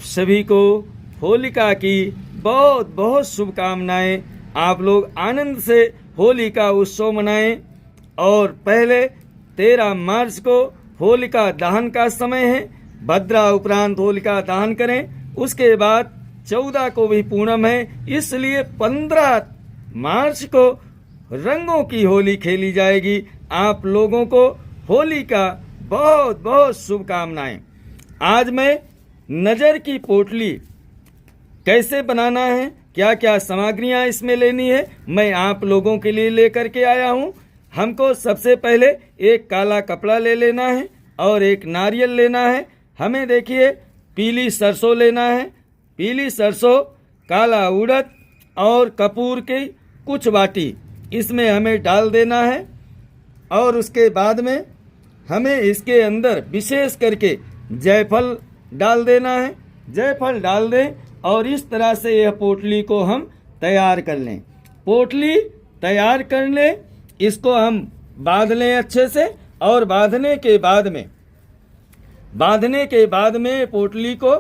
सभी को होलिका की बहुत बहुत शुभकामनाएं। आप लोग आनंद से होली का उत्सव मनाएं। और पहले 13 मार्च को होलिका दहन का समय है। भद्रा उपरांत होलिका दहन करें। उसके बाद 14 को भी पूनम है, इसलिए 15 मार्च को रंगों की होली खेली जाएगी। आप लोगों को होली का बहुत बहुत शुभकामनाएं। आज मैं नज़र की पोटली कैसे बनाना है, क्या क्या सामग्रियां इसमें लेनी है, मैं आप लोगों के लिए लेकर के आया हूं। हमको सबसे पहले एक काला कपड़ा ले लेना है और एक नारियल लेना है। हमें देखिए पीली सरसों लेना है, पीली सरसों, काला उड़द और कपूर की कुछ बाटी इसमें हमें डाल देना है। और उसके बाद में हमें इसके अंदर विशेष करके जायफल डाल देना है। जायफल डाल दें और इस तरह से यह पोटली को हम तैयार कर लें। पोटली तैयार कर लें, इसको हम बांध लें अच्छे से। और बांधने के बाद में पोटली को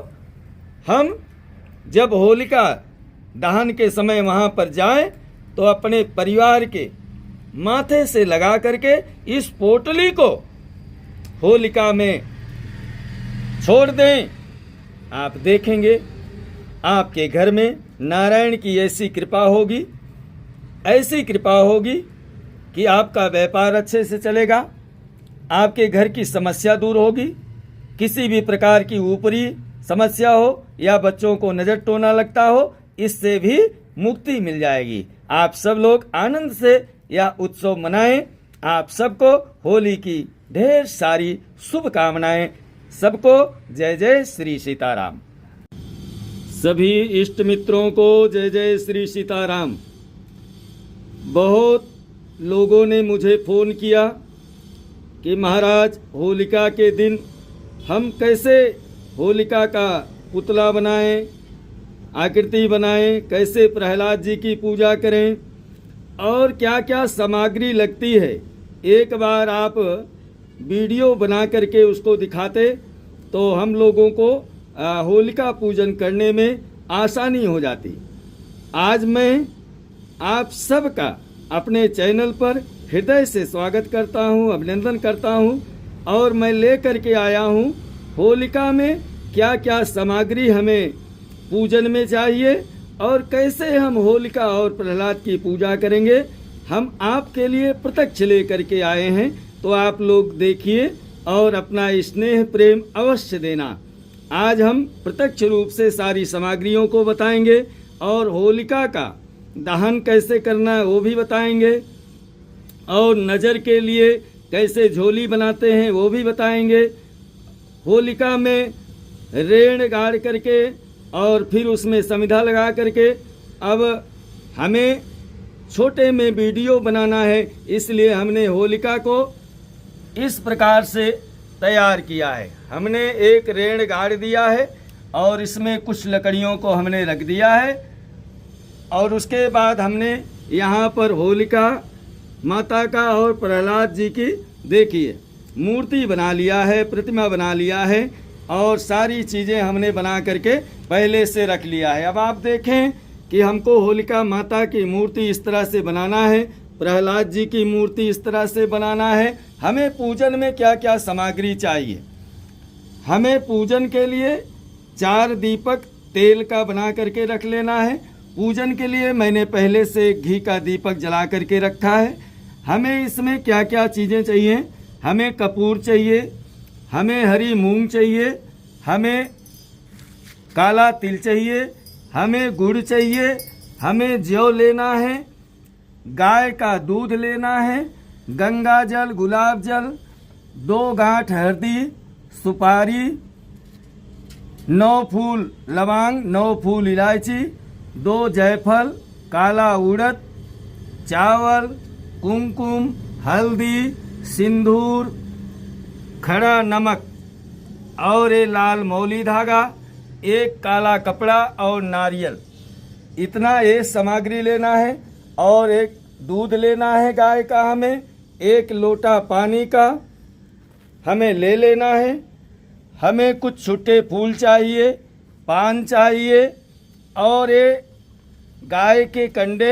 हम जब होलिका दहन के समय वहाँ पर जाएं तो अपने परिवार के माथे से लगा करके इस पोटली को होलिका में छोड़ दें। आप देखेंगे आपके घर में नारायण की ऐसी कृपा होगी, ऐसी कृपा होगी कि आपका व्यापार अच्छे से चलेगा, आपके घर की समस्या दूर होगी। किसी भी प्रकार की ऊपरी समस्या हो या बच्चों को नज़र टोना लगता हो, इससे भी मुक्ति मिल जाएगी। आप सब लोग आनंद से यह उत्सव मनाएं। आप सबको होली की ढेर सारी शुभकामनाएं। सबको जय जय श्री सीताराम। सभी इष्ट मित्रों को जय जय श्री सीताराम। बहुत लोगों ने मुझे फ़ोन किया कि महाराज होलिका के दिन हम कैसे होलिका का पुतला बनाएं, आकृति बनाएं, कैसे प्रहलाद जी की पूजा करें और क्या क्या सामग्री लगती है। एक बार आप वीडियो बना करके उसको दिखाते तो हम लोगों को होलिका पूजन करने में आसानी हो जाती। आज मैं आप सबका अपने चैनल पर हृदय से स्वागत करता हूं, अभिनंदन करता हूं। और मैं ले करके आया हूं होलिका में क्या क्या सामग्री हमें पूजन में चाहिए और कैसे हम होलिका और प्रहलाद की पूजा करेंगे। हम आपके लिए प्रत्यक्ष ले करके आए हैं, तो आप लोग देखिए और अपना स्नेह प्रेम अवश्य देना। आज हम प्रत्यक्ष रूप से सारी सामग्रियों को बताएंगे और होलिका का दहन कैसे करना है वो भी बताएंगे। और नज़र के लिए कैसे झोली बनाते हैं वो भी बताएंगे। होलिका में रेण गाड़ करके और फिर उसमें समिधा लगा करके अब हमें छोटे में वीडियो बनाना है, इसलिए हमने होलिका को इस प्रकार से तैयार किया है। हमने एक रेण गाड़ दिया है और इसमें कुछ लकड़ियों को हमने रख दिया है। और उसके बाद हमने यहाँ पर होलिका माता का और प्रहलाद जी की देखिए मूर्ति बना लिया है, प्रतिमा बना लिया है और सारी चीज़ें हमने बना करके पहले से रख लिया है। अब आप देखें कि हमको होलिका माता की मूर्ति इस तरह से बनाना है, प्रहलाद जी की मूर्ति इस तरह से बनाना है। हमें पूजन में क्या क्या सामग्री चाहिए। हमें पूजन के लिए 4 दीपक तेल का बना करके रख लेना है। पूजन के लिए मैंने पहले से घी का दीपक जला करके रखा है। हमें इसमें क्या क्या चीज़ें चाहिए। हमें कपूर चाहिए, हमें हरी मूंग चाहिए, हमें काला तिल चाहिए, हमें गुड़ चाहिए, हमें जौ लेना है, गाय का दूध लेना है, गंगा जल, गुलाब जल, 2 गांठ हल्दी, सुपारी, 9 फूल लौंग, 9 फूल इलायची, 2 जायफल, काला उड़द, चावल, कुमकुम, हल्दी, सिंदूर, खड़ा नमक और ये लाल मौली धागा, एक काला कपड़ा और नारियल। इतना ये सामग्री लेना है। और एक दूध लेना है गाय का, हमें 1 लोटा पानी का हमें ले लेना है। हमें कुछ छुट्टे फूल चाहिए, पान चाहिए और ये गाय के कंडे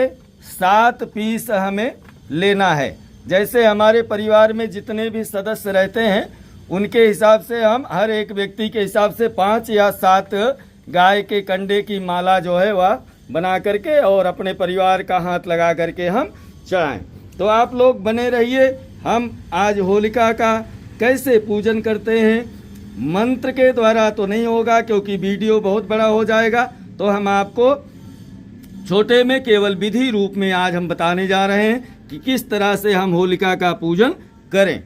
7 पीस हमें लेना है। जैसे हमारे परिवार में जितने भी सदस्य रहते हैं उनके हिसाब से हम हर एक व्यक्ति के हिसाब से 5 या 7 गाय के कंडे की माला जो है वह बना करके और अपने परिवार का हाथ लगा करके हम चढ़ाएं। तो आप लोग बने रहिए। हम आज होलिका का कैसे पूजन करते हैं, मंत्र के द्वारा तो नहीं होगा क्योंकि वीडियो बहुत बड़ा हो जाएगा, तो हम आपको छोटे में केवल विधि रूप में आज हम बताने जा रहे हैं कि किस तरह से हम होलिका का पूजन करें।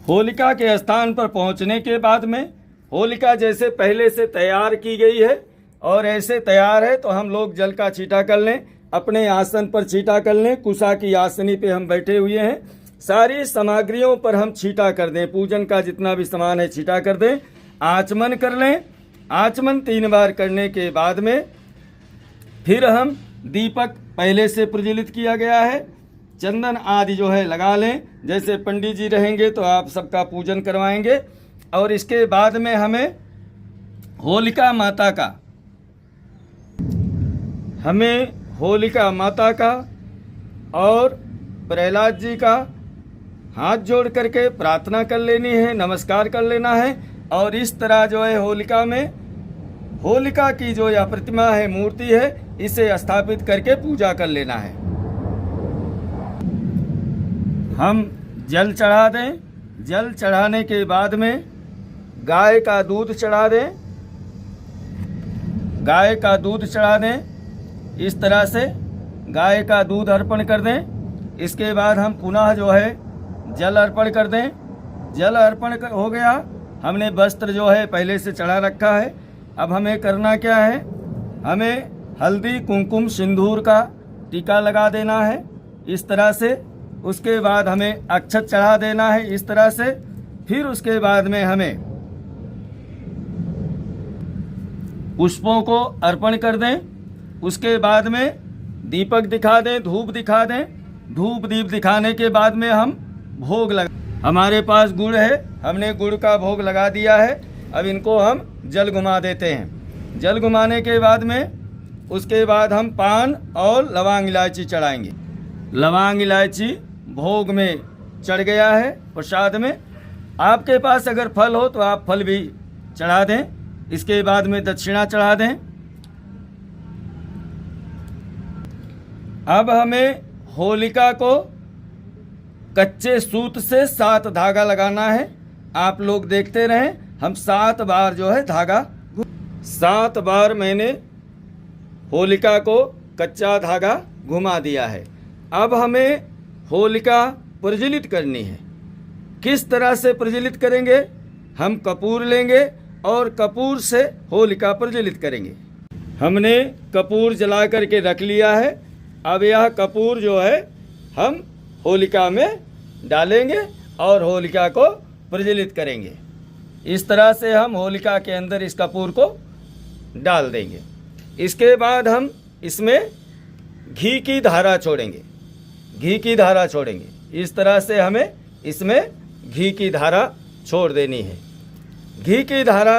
होलिका के स्थान पर पहुंचने के बाद में होलिका जैसे पहले से तैयार की गई है और ऐसे तैयार है तो हम लोग जल का छींटा कर लें, अपने आसन पर छींटा कर लें। कुशा की आसनी पे हम बैठे हुए हैं, सारी सामग्रियों पर हम छींटा कर दें, पूजन का जितना भी सामान है छींटा कर दें। आचमन कर लें। आचमन 3 बार करने के बाद में फिर हम दीपक पहले से प्रज्वलित किया गया है, चंदन आदि जो है लगा लें। जैसे पंडित जी रहेंगे तो आप सबका पूजन करवाएंगे और इसके बाद में हमें होलिका माता का और प्रहलाद जी का हाथ जोड़ करके प्रार्थना कर लेनी है, नमस्कार कर लेना है। और इस तरह जो है होलिका की जो यह प्रतिमा है, मूर्ति है, इसे स्थापित करके पूजा कर लेना है। हम जल चढ़ा दें। जल चढ़ाने के बाद में गाय का दूध चढ़ा दें। गाय का दूध चढ़ा दें। इस तरह से गाय का दूध अर्पण कर दें। इसके बाद हम पुनः जो है जल अर्पण कर दें। जल अर्पण हो गया। हमने वस्त्र जो है पहले से चढ़ा रखा है। अब हमें करना क्या है, हमें हल्दी कुमकुम सिंदूर का टीका लगा देना है इस तरह से। उसके बाद हमें अक्षत चढ़ा देना है इस तरह से। फिर उसके बाद में हमें पुष्पों को अर्पण कर दें। उसके बाद में दीपक दिखा दें, धूप दिखा दें। धूप दीप दिखाने के बाद में हम भोग लगा, हमारे पास गुड़ है, हमने गुड़ का भोग लगा दिया है। अब इनको हम जल घुमा देते हैं। जल घुमाने के बाद में उसके बाद हम पान और लौंग इलायची चढ़ाएंगे। लौंग इलायची भोग में चढ़ गया है प्रसाद में। आपके पास अगर फल हो तो आप फल भी चढ़ा दें। इसके बाद में दक्षिणा चढ़ा दें। अब हमें होलिका को कच्चे सूत से 7 धागा लगाना है। आप लोग देखते रहें, हम 7 बार जो है धागा 7 बार मैंने होलिका को कच्चा धागा घुमा दिया है। अब हमें होलिका प्रज्वलित करनी है। किस तरह से प्रज्वलित करेंगे, हम कपूर लेंगे और कपूर से होलिका प्रज्वलित करेंगे। हमने कपूर जला करके रख लिया है। अब यह कपूर जो है हम होलिका में डालेंगे और होलिका को प्रज्वलित करेंगे। इस तरह से हम होलिका के अंदर इस कपूर को डाल देंगे। इसके बाद हम इसमें घी की धारा छोड़ेंगे। घी की धारा छोड़ेंगे। इस तरह से हमें इसमें घी की धारा छोड़ देनी है। घी की धारा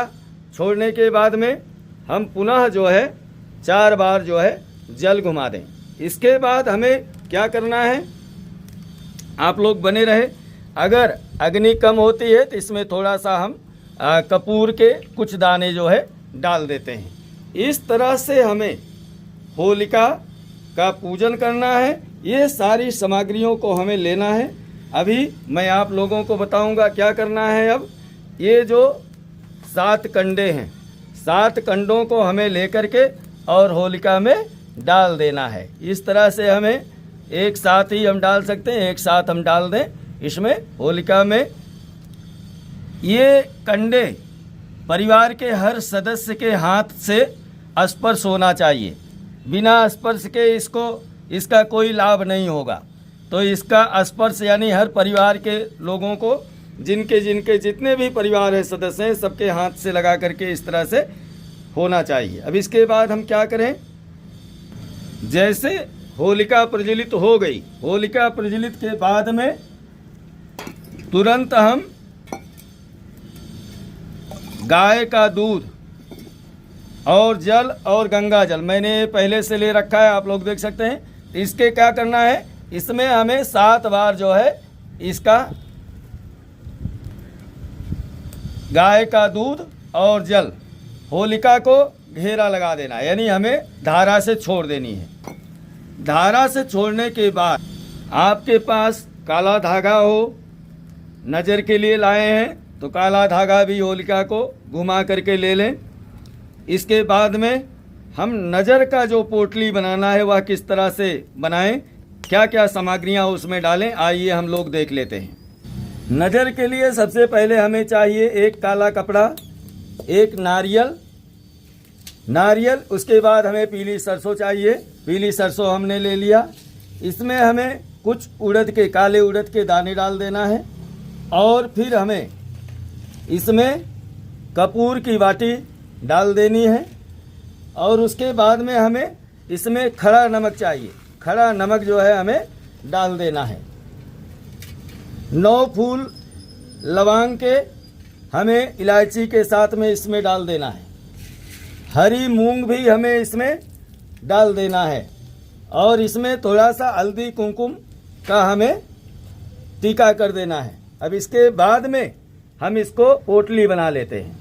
छोड़ने के बाद में हम पुनः जो है 4 बार जो है जल घुमा दें। इसके बाद हमें क्या करना है, आप लोग बने रहे। अगर अग्नि कम होती है तो इसमें थोड़ा सा हम कपूर के कुछ दाने जो है डाल देते हैं। इस तरह से हमें होलिका का पूजन करना है। ये सारी सामग्रियों को हमें लेना है। अभी मैं आप लोगों को बताऊंगा क्या करना है। अब ये जो 7 कंडे हैं, 7 कंडों को हमें लेकर के और होलिका में डाल देना है। इस तरह से हमें एक साथ ही हम डाल सकते हैं, एक साथ हम डाल दें इसमें होलिका में। ये कंडे परिवार के हर सदस्य के हाथ से स्पर्श होना चाहिए। बिना स्पर्श के इसका कोई लाभ नहीं होगा। तो इसका स्पर्श यानी हर परिवार के लोगों को, जिनके जितने भी परिवार है सदस्य हैं, सबके हाथ से लगा करके इस तरह से होना चाहिए। अब इसके बाद हम क्या करें, जैसे होलिका प्रज्वलित हो गई, होलिका प्रज्वलित के बाद में तुरंत हम गाय का दूध और जल और गंगा जल मैंने पहले से ले रखा है, आप लोग देख सकते हैं। इसके क्या करना है, इसमें हमें 7 बार जो है इसका गाय का दूध और जल होलिका को घेरा लगा देना है, यानी हमें धारा से छोड़ देनी है। धारा से छोड़ने के बाद आपके पास काला धागा हो, नज़र के लिए लाए हैं तो काला धागा भी होलिका को घुमा करके ले लें। इसके बाद में हम नज़र का जो पोटली बनाना है वह किस तरह से बनाएं, क्या क्या सामग्रियां उसमें डालें, आइए हम लोग देख लेते हैं। नज़र के लिए सबसे पहले हमें चाहिए एक काला कपड़ा, एक नारियल, उसके बाद हमें पीली सरसों चाहिए। पीली सरसों हमने ले लिया। इसमें हमें कुछ काले उड़द के दाने डाल देना है और फिर हमें इसमें कपूर की वाटी डाल देनी है और उसके बाद में हमें इसमें खड़ा नमक चाहिए। खड़ा नमक जो है हमें डाल देना है। 9 फूल लौंग के हमें इलायची के साथ में इसमें डाल देना है। हरी मूंग भी हमें इसमें डाल देना है और इसमें थोड़ा सा हल्दी कुमकुम का हमें टीका कर देना है। अब इसके बाद में हम इसको पोटली बना लेते हैं।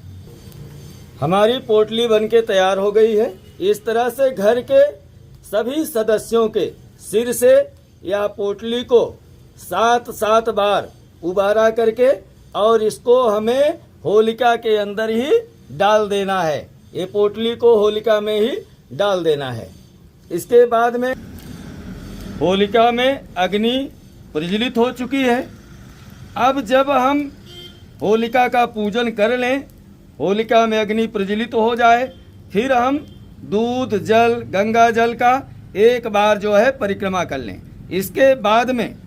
हमारी पोटली बनके तैयार हो गई है। इस तरह से घर के सभी सदस्यों के सिर से या पोटली को 7 बार उबारा करके और इसको हमें होलिका के अंदर ही डाल देना है। ये पोटली को होलिका में ही डाल देना है। इसके बाद में होलिका में अग्नि प्रज्वलित हो चुकी है। अब जब हम होलिका का पूजन कर लें, होलिका में अग्नि प्रज्वलित हो जाए, फिर हम दूध जल गंगा जल का एक बार जो है परिक्रमा कर लें। इसके बाद में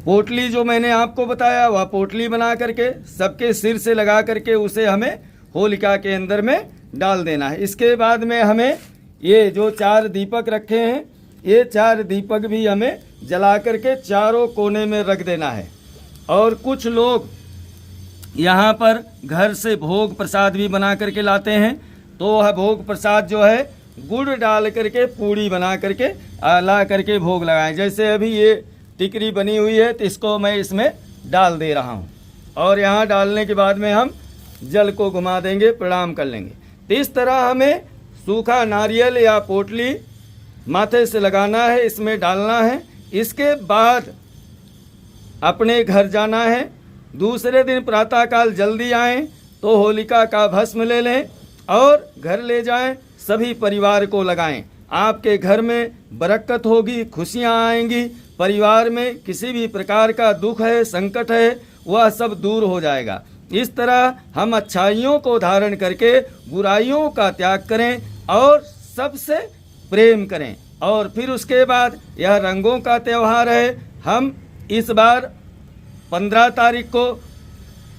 पोटली जो मैंने आपको बताया वह पोटली बना करके सबके सिर से लगा करके उसे हमें होलिका के अंदर में डाल देना है। इसके बाद में हमें ये जो 4 दीपक रखे हैं, ये 4 दीपक भी हमें जला करके चारों कोने में रख देना है। और कुछ लोग यहाँ पर घर से भोग प्रसाद भी बना करके लाते हैं, तो वह भोग प्रसाद जो है गुड़ डाल करके पूड़ी बना करके ला करके भोग लगाएं। जैसे अभी ये टिकरी बनी हुई है तो इसको मैं इसमें डाल दे रहा हूँ और यहाँ डालने के बाद में हम जल को घुमा देंगे, प्रणाम कर लेंगे। तो इस तरह हमें सूखा नारियल या पोटली माथे से लगाना है, इसमें डालना है। इसके बाद अपने घर जाना है। दूसरे दिन प्रातःकाल जल्दी आएं तो होलिका का भस्म ले लें और घर ले जाएं, सभी परिवार को लगाएं। आपके घर में बरकत होगी, खुशियां आएंगी। परिवार में किसी भी प्रकार का दुख है, संकट है, वह सब दूर हो जाएगा। इस तरह हम अच्छाइयों को धारण करके बुराइयों का त्याग करें और सबसे प्रेम करें। और फिर उसके बाद यह रंगों का त्यौहार है। हम इस बार 15 तारीख को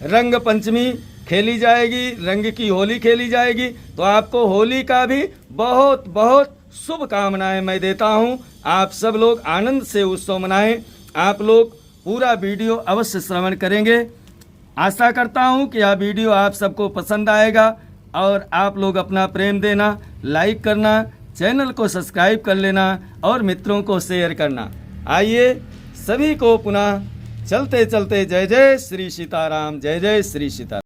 रंग पंचमी खेली जाएगी, रंग की होली खेली जाएगी। तो आपको होली का भी बहुत बहुत शुभकामनाएं मैं देता हूं। आप सब लोग आनंद से उत्सव मनाएं। आप लोग पूरा वीडियो अवश्य श्रवण करेंगे। आशा करता हूं कि यह वीडियो आप सबको पसंद आएगा और आप लोग अपना प्रेम देना, लाइक करना, चैनल को सब्सक्राइब कर लेना और मित्रों को शेयर करना। आइए सभी को पुनः चलते चलते जय जय श्री सीताराम, जय जय श्री सीताराम।